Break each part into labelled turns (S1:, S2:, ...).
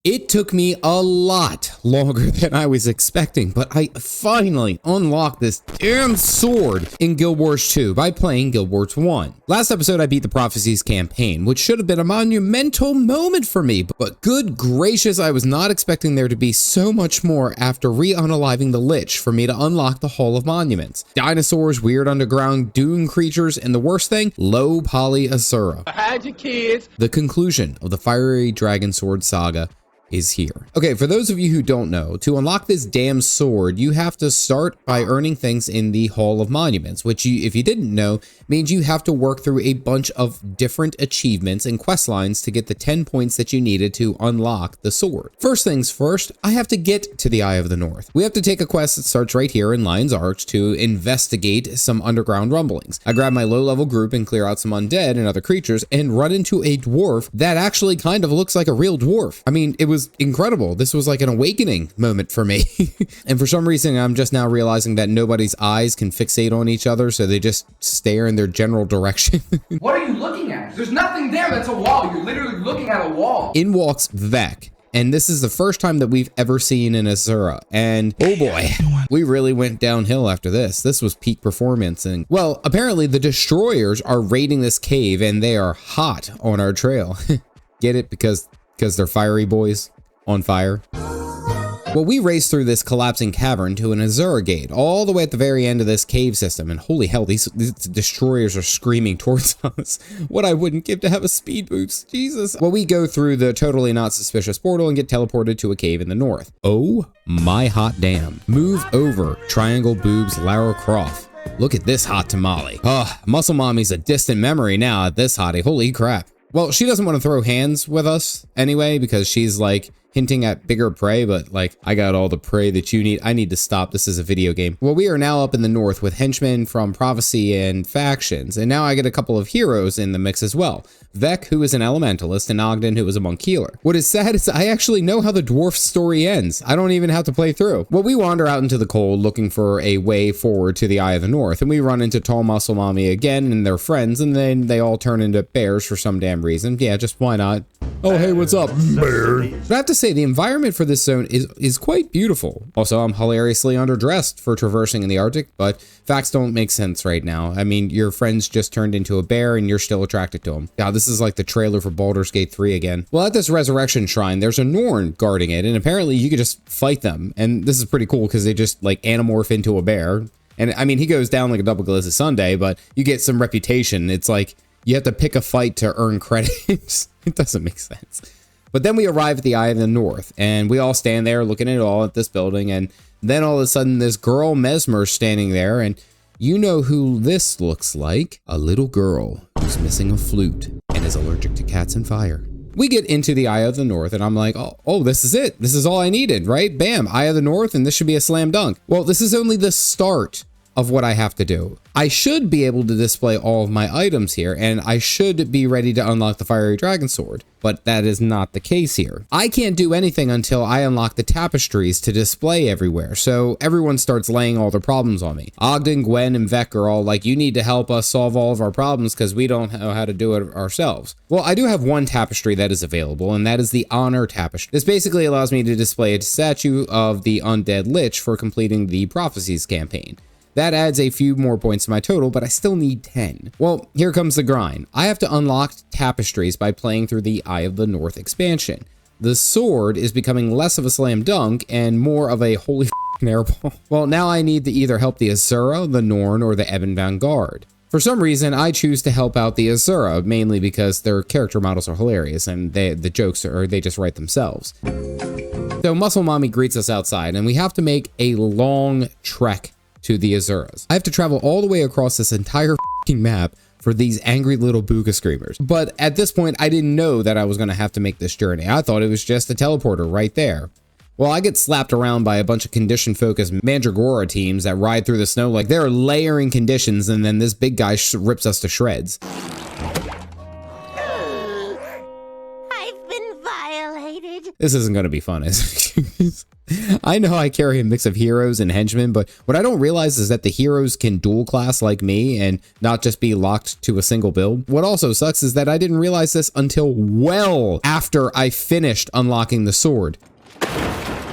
S1: It took me a lot longer than I was expecting, but I finally unlocked this damn sword in Guild Wars 2 by playing Guild Wars 1. Last episode, I beat the Prophecies campaign, which should have been a monumental moment for me, but good gracious, I was not expecting there to be so much more after re-unaliving the Lich for me to unlock the Hall of Monuments. Dinosaurs, weird underground dune creatures, and the worst thing, low poly asura.
S2: Hide your kids.
S1: The conclusion of the Fiery Dragon Sword saga is here. Okay, for those of you who don't know, to unlock this damn sword, you have to start by earning things in the Hall of Monuments, which if you didn't know, means you have to work through a bunch of different achievements and quest lines to get the 10 points that you needed to unlock the sword. First things first, I have to get to the Eye of the North. We have to take a quest that starts right here in Lion's Arch to investigate some underground rumblings. I grab my low-level group and clear out some undead and other creatures and run into a dwarf that actually kind of looks like a real dwarf. I mean, it was incredible. This was like an awakening moment for me. And for some reason, I'm just now realizing that nobody's eyes can fixate on each other, so they just stare in their general direction.
S2: What are you looking at? There's nothing there. That's a wall. You're literally looking at a wall.
S1: In walks Vec. And this is the first time that we've ever seen an Asura. And oh boy, we really went downhill after this. This was peak performance. And well, apparently the destroyers are raiding this cave and they are hot on our trail. Get it? Because they're fiery boys on fire. Well, we raced through this collapsing cavern to an Asura gate, all the way at the very end of this cave system, and holy hell, these destroyers are screaming towards us. What I wouldn't give to have a speed boost, Jesus. Well, we go through the totally not suspicious portal and get teleported to a cave in the north. Oh my hot damn. Move over, Triangle Boobs Lara Croft. Look at this hot tamale. Muscle Mommy's a distant memory now at this hottie, holy crap. Well, she doesn't want to throw hands with us anyway, because she's like hinting at bigger prey, but like, I got all the prey that you need. I need to stop. This is a video game. Well, we are now up in the north with henchmen from Prophecy and factions, and now I get a couple of heroes in the mix as well. Vec, who is an elementalist, and Ogden, who is a monk healer. What is sad is I actually know how the dwarf story ends. I don't even have to play through. Well, we wander out into the cold looking for a way forward to the Eye of the North, and we run into Tall Muscle Mommy again and their friends, and then they all turn into bears for some damn reason. Yeah, just why not? Oh, hey, what's up, bear? But I have to say, the environment for this zone is quite beautiful. Also, I'm hilariously underdressed for traversing in the Arctic, but facts don't make sense right now. I mean, your friends just turned into a bear and you're still attracted to them. God, this is like the trailer for Baldur's Gate 3 again. Well, at this resurrection shrine, there's a Norn guarding it, and apparently you could just fight them. And this is pretty cool because they just like anamorph into a bear. And I mean, he goes down like a double glizzy sundae, but you get some reputation. It's like you have to pick a fight to earn credits. It doesn't make sense. But then we arrive at the Eye of the North, and we all stand there looking at it all at this building, and then all of a sudden this girl Mesmer's standing there, and you know who this looks like. A little girl who's missing a flute and is allergic to cats and fire. We get into the Eye of the North, and I'm like, oh, this is it. This is all I needed, right? Bam, Eye of the North, and this should be a slam dunk. Well, this is only the start of what I have to do. I should be able to display all of my items here, and I should be ready to unlock the Fiery Dragon Sword, but that is not the case here. I can't do anything until I unlock the tapestries to display everywhere, so everyone starts laying all their problems on me. Ogden, Gwen, and Vec are all like, you need to help us solve all of our problems because we don't know how to do it ourselves. Well, I do have one tapestry that is available, and that is the Honor Tapestry. This basically allows me to display a statue of the undead Lich for completing the Prophecies campaign. That adds a few more points to my total, but I still need 10. Well, here comes the grind. I have to unlock tapestries by playing through the Eye of the North expansion. The sword is becoming less of a slam dunk and more of a holy airball. Well, now I need to either help the Asura, the Norn, or the Ebon Vanguard. For some reason, I choose to help out the Asura, mainly because their character models are hilarious and the jokes they just write themselves. So Muscle Mommy greets us outside, and we have to make a long trek to the Asuras. I have to travel all the way across this entire map for these angry little booga screamers. But at this point, I didn't know that I was going to have to make this journey. I thought it was just a teleporter right there. Well, I get slapped around by a bunch of condition-focused Mandragora teams that ride through the snow like they're layering conditions, and then this big guy rips us to shreds.
S3: I've been violated.
S1: This isn't going to be fun, is it? I know I carry a mix of heroes and henchmen, but what I don't realize is that the heroes can dual class like me and not just be locked to a single build. What also sucks is that I didn't realize this until well after I finished unlocking the sword.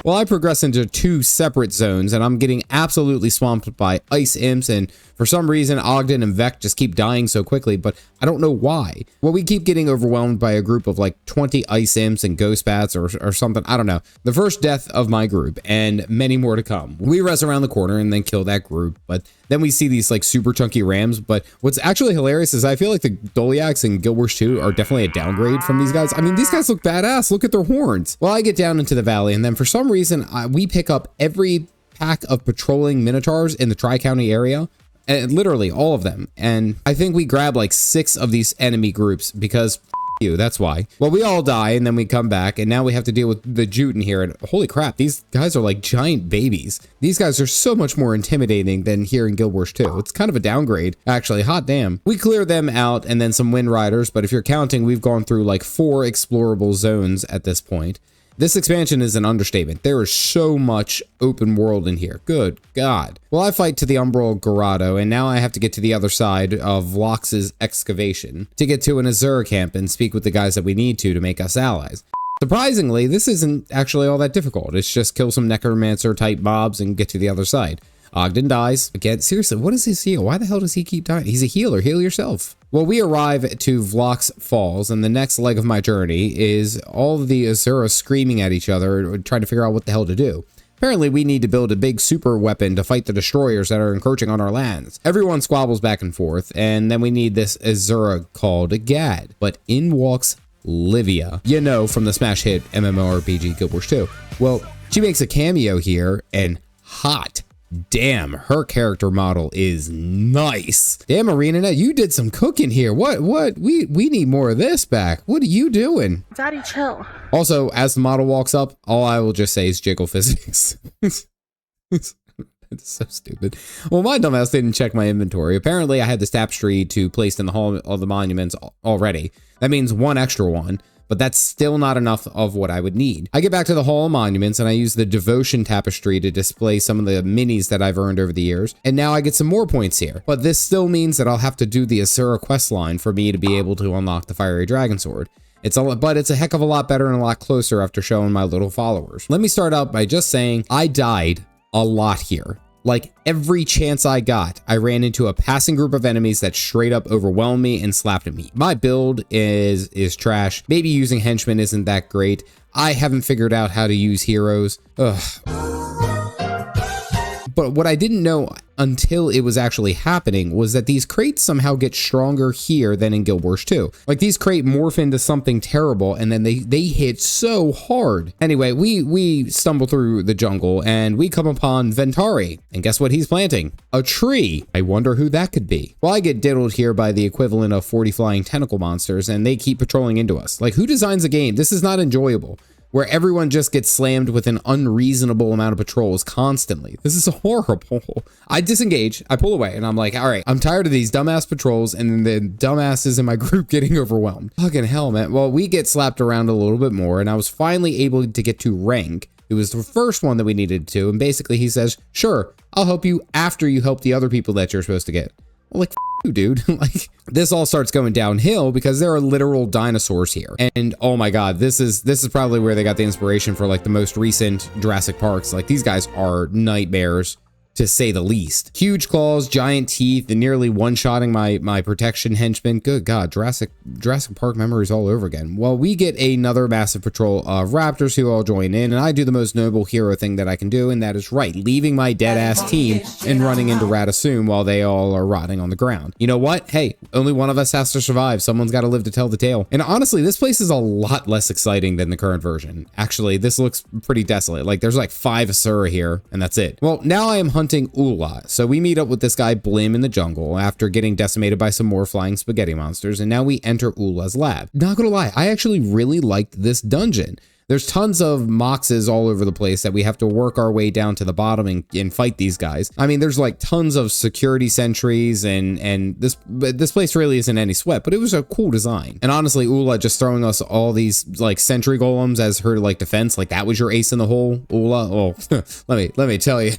S1: Well, I progress into 2 separate zones, and I'm getting absolutely swamped by ice imps, and for some reason, Ogden and Vec just keep dying so quickly, but I don't know why. Well, we keep getting overwhelmed by a group of like 20 ice imps and ghost bats or something. I don't know. The first death of my group, and many more to come. We res around the corner and then kill that group, but then we see these like super chunky rams. But what's actually hilarious is I feel like the Doliacs and Guild Wars 2 are definitely a downgrade from these guys. I mean, these guys look badass. Look at their horns. Well, I get down into the valley, and then for some reason, we pick up every pack of patrolling minotaurs in the Tri-County area. And literally all of them. And I think we grab like 6 of these enemy groups because you, that's why. Well, we all die and then we come back and now we have to deal with the Juten here. And holy crap, these guys are like giant babies. These guys are so much more intimidating than here in Guild Wars 2. It's kind of a downgrade, actually. Hot damn. We clear them out and then some Wind Riders, but if you're counting, we've gone through like 4 explorable zones at this point. This expansion is an understatement. There is so much open world in here. Good God. Well, I fight to the Umbral Grotto, and now I have to get to the other side of Vlox's excavation to get to an Asura camp and speak with the guys that we need to make us allies. Surprisingly, this isn't actually all that difficult. It's just kill some necromancer type mobs and get to the other side. Ogden dies. Again, seriously, what is his heal? Why the hell does he keep dying? He's a healer. Heal yourself. Well, we arrive to Vlox Falls, and the next leg of my journey is all of the Asura screaming at each other, trying to figure out what the hell to do. Apparently, we need to build a big super weapon to fight the destroyers that are encroaching on our lands. Everyone squabbles back and forth, and then we need this Asura called Gad. But in walks Livia, you know, from the smash hit MMORPG Guild Wars 2. Well, she makes a cameo here, and hot damn, her character model is nice. Damn, ArenaNet, you did some cooking here. What? We need more of this back. What are you doing?
S3: Daddy, chill.
S1: Also, as the model walks up, all I will just say is jiggle physics. It's so stupid. Well, my dumbass didn't check my inventory. Apparently, I had this tapestry to place in the Hall of the Monuments already. That means 1 extra one. But that's still not enough of what I would need. I get back to the Hall of Monuments and I use the Devotion Tapestry to display some of the minis that I've earned over the years. And now I get some more points here. But this still means that I'll have to do the Asura quest line for me to be able to unlock the Fiery Dragon Sword. But it's a heck of a lot better and a lot closer after showing my little followers. Let me start out by just saying I died a lot here. Like every chance I got, I ran into a passing group of enemies that straight up overwhelmed me and slapped at me. My build is trash. Maybe using henchmen isn't that great. I haven't figured out how to use heroes. Ugh. But what I didn't know until it was actually happening was that these crates somehow get stronger here than in Guild Wars 2. Like these crate morph into something terrible and then they hit so hard. Anyway, we stumble through the jungle and we come upon Ventari. And guess what he's planting? A tree. I wonder who that could be. Well, I get diddled here by the equivalent of 40 flying tentacle monsters and they keep patrolling into us. Like who designs a game? This is not enjoyable, where everyone just gets slammed with an unreasonable amount of patrols constantly. This is horrible. I disengage, I pull away, and I'm like, all right, I'm tired of these dumbass patrols and the dumbasses in my group getting overwhelmed. Fucking hell, man. Well, we get slapped around a little bit more, and I was finally able to get to rank. It was the first one that we needed to, and basically he says, sure, I'll help you after you help the other people that you're supposed to get. Well, like, you, dude. Like, this all starts going downhill because there are literal dinosaurs here. And oh my God, this is probably where they got the inspiration for like the most recent Jurassic Parks. Like these guys are nightmares, to say the least. Huge claws, giant teeth, and nearly one-shotting my protection henchmen. Good God, Jurassic Park memories all over again. Well, we get another massive patrol of raptors who all join in, and I do the most noble hero thing that I can do, and that is right, leaving my dead-ass team and running into Ratasum while they all are rotting on the ground. You know what? Hey, only one of us has to survive. Someone's got to live to tell the tale. And honestly, this place is a lot less exciting than the current version. Actually, this looks pretty desolate. Like, there's like 5 Asura here, and that's it. Well, now I am hunting Oola. So we meet up with this guy Blim in the jungle after getting decimated by some more flying spaghetti monsters, and now we enter Oola's lab. Not gonna lie, I actually really liked this dungeon. There's tons of moxes all over the place that we have to work our way down to the bottom and fight these guys. I mean, there's like tons of security sentries and this place really isn't any sweat, but it was a cool design. And honestly, Oola just throwing us all these like sentry golems as her like defense, like that was your ace in the hole, Oola. Oh, let me tell you,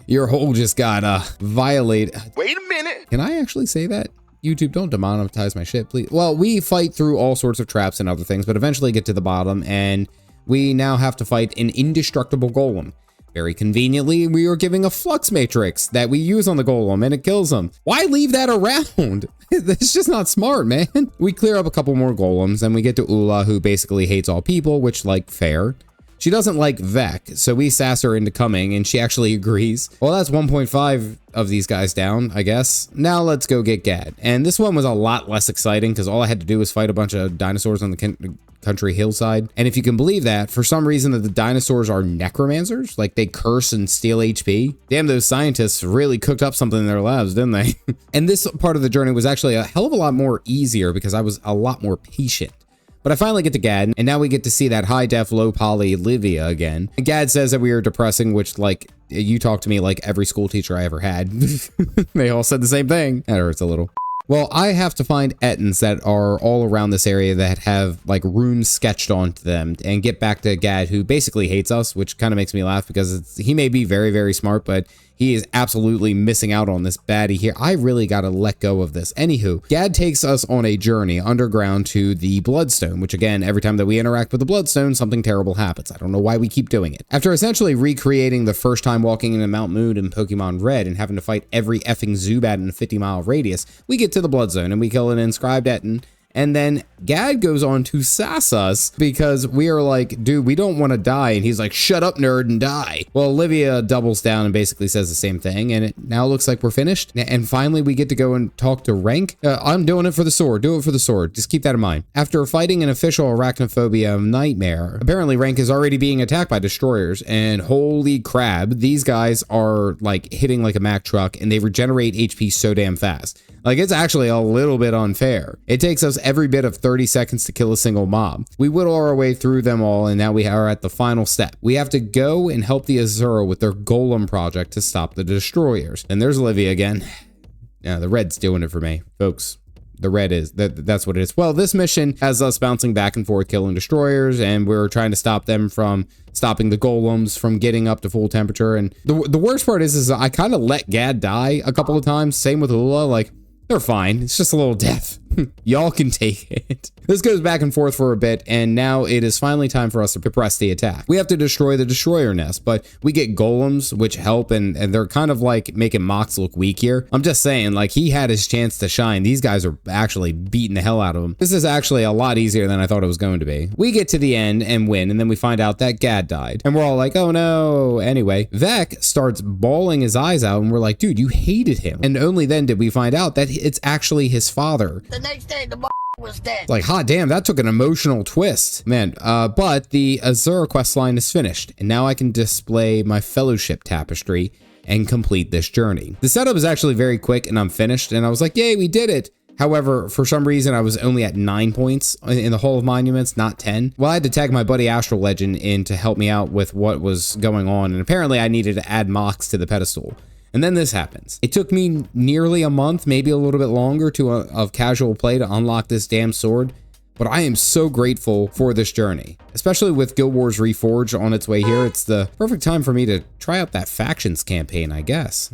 S1: your hole just got violated.
S3: Wait a minute.
S1: Can I actually say that? YouTube, don't demonetize my shit, please. Well, we fight through all sorts of traps and other things, but eventually get to the bottom, and we now have to fight an indestructible golem. Very conveniently, we are giving a flux matrix that we use on the golem, and it kills him. Why leave that around? It's just not smart, man. We clear up a couple more golems, and we get to Oola, who basically hates all people, which, like, fair. She doesn't like Vec, so we sass her into coming, and she actually agrees. Well, that's 1.5 of these guys down, I guess. Now let's go get Gad. And this one was a lot less exciting, because all I had to do was fight a bunch of dinosaurs on the country hillside. And if you can believe that, for some reason that the dinosaurs are necromancers, like they curse and steal HP. Damn, those scientists really cooked up something in their labs, didn't they? And this part of the journey was actually a hell of a lot more easier, because I was a lot more patient. But I finally get to Gad, and now we get to see that high-def, low-poly Livia again. And Gad says that we are depressing, which, like, you talk to me like every school teacher I ever had. They all said the same thing. That hurts a little. Well, I have to find Ettins that are all around this area that have, like, runes sketched onto them and get back to Gad, who basically hates us, which kind of makes me laugh because he may be very, very smart, but he is absolutely missing out on this baddie here. I really got to let go of this. Anywho, Gad takes us on a journey underground to the bloodstone, which again, every time that we interact with the bloodstone, something terrible happens. I don't know why we keep doing it. After essentially recreating the first time walking into Mount Moon in Pokemon Red and having to fight every effing Zubat in a 50-mile radius, we get to the bloodstone and we kill an inscribed Ettin. And then Gad goes on to sass us because we are like, dude, we don't want to die. And he's like, shut up, nerd, and die. Well, Olivia doubles down and basically says the same thing. And it now looks like we're finished. And finally, we get to go and talk to Rank. I'm doing it for the sword. Do it for the sword. Just keep that in mind. After fighting an official arachnophobia nightmare, apparently Rank is already being attacked by destroyers. And holy crap, these guys are like hitting like a Mack truck and they regenerate HP so damn fast. Like, it's actually a little bit unfair. It takes us every bit of 30 seconds to kill a single mob. We whittle our way through them all, and now we are at the final step. We have to go and help the Asura with their golem project to stop the destroyers. And there's Olivia again. Yeah, the red's doing it for me, folks. The red is, that's what it is. Well, this mission has us bouncing back and forth, killing destroyers, and we're trying to stop them from stopping the golems from getting up to full temperature. And the worst part is I kind of let Gad die a couple of times. Same with Oola, like, they're fine. It's just a little death. Y'all can take it. This goes back and forth for a bit, and now it is finally time for us to press the attack. We have to destroy the destroyer nest, but we get golems, which help, and they're kind of like making Mox look weak here. I'm just saying, like, he had his chance to shine. These guys are actually beating the hell out of him. This is actually a lot easier than I thought it was going to be. We get to the end and win, and then we find out that Gad died. And we're all like, oh no. Anyway, Vec starts bawling his eyes out, and we're like, dude, you hated him. And only then did we find out that it's actually his father.
S3: The next day, the was dead.
S1: Like, hot damn, that took an emotional twist. Man, but the Asura quest line is finished, and now I can display my fellowship tapestry and complete this journey. The setup is actually very quick, and I'm finished, and I was like, yay, we did it. However, for some reason, I was only at 9 points in the Hall of Monuments, not 10. Well, I had to tag my buddy Astral Legend in to help me out with what was going on, and apparently I needed to add Mox to the pedestal. And then this happens. It took me nearly a month, maybe a little bit longer of casual play to unlock this damn sword, but I am so grateful for this journey. Especially with Guild Wars Reforged on its way here, it's the perfect time for me to try out that factions campaign, I guess.